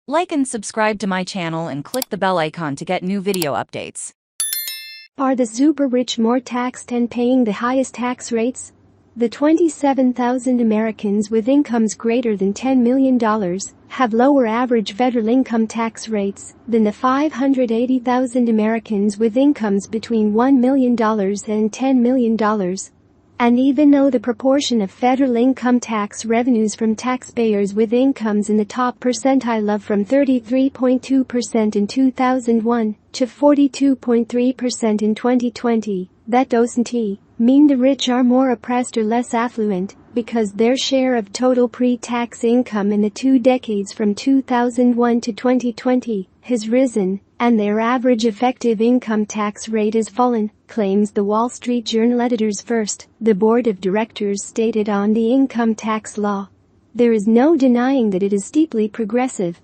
Like and subscribe to my channel and click the bell icon to get new video updates. Are the super rich more taxed and paying the highest tax rates? The 27,000 Americans with incomes greater than $10 million have lower average federal income tax rates than the 580,000 Americans with incomes between $1 million and $10 million. And even though the proportion of federal income tax revenues from taxpayers with incomes in the top percentile of from 33.2% in 2001 to 42.3% in 2020, that doesn't mean the rich are more oppressed or less affluent, because their share of total pre-tax income in the 2 decades from 2001 to 2020 has risen, and their average effective income tax rate has fallen, claims the Wall Street Journal editor's First, the board of directors stated on the income tax law. There is no denying that it is steeply progressive.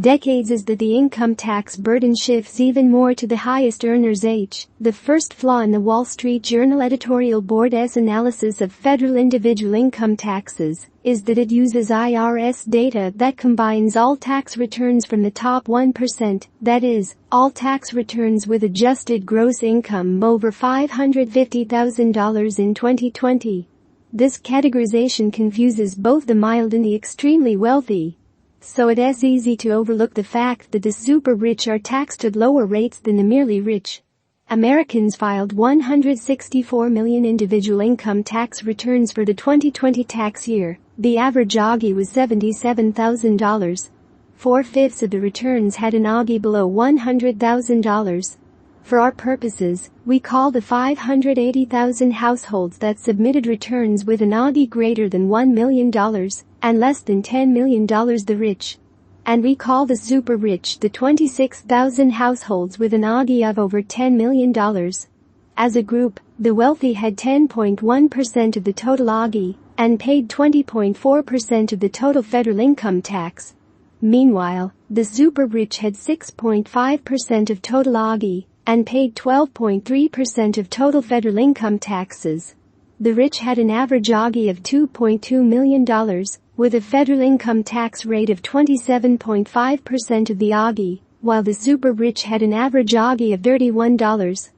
Decades is that the income tax burden shifts even more to the highest earners. The first flaw in the Wall Street Journal editorial board's analysis of federal individual income taxes is that it uses IRS data that combines all tax returns from the top 1%, that is, all tax returns with adjusted gross income over $550,000 in 2020. This categorization confuses both the mild and the extremely wealthy. So it's easy to overlook the fact that the super rich are taxed at lower rates than the merely rich. Americans filed 164 million individual income tax returns for the 2020 tax year. The average AGI was $77,000. 4/5 of the returns had an AGI below $100,000. For our purposes, we call the 580,000 households that submitted returns with an AGI greater than $1 million and less than $10 million the rich. And we call the super rich the 26,000 households with an AGI of over $10 million. As a group, the wealthy had 10.1% of the total AGI and paid 20.4% of the total federal income tax. Meanwhile, the super rich had 6.5% of total AGI and paid 12.3% of total federal income taxes. The rich had an average AGI of $2.2 million, with a federal income tax rate of 27.5% of the AGI, while the super rich had an average AGI of $31.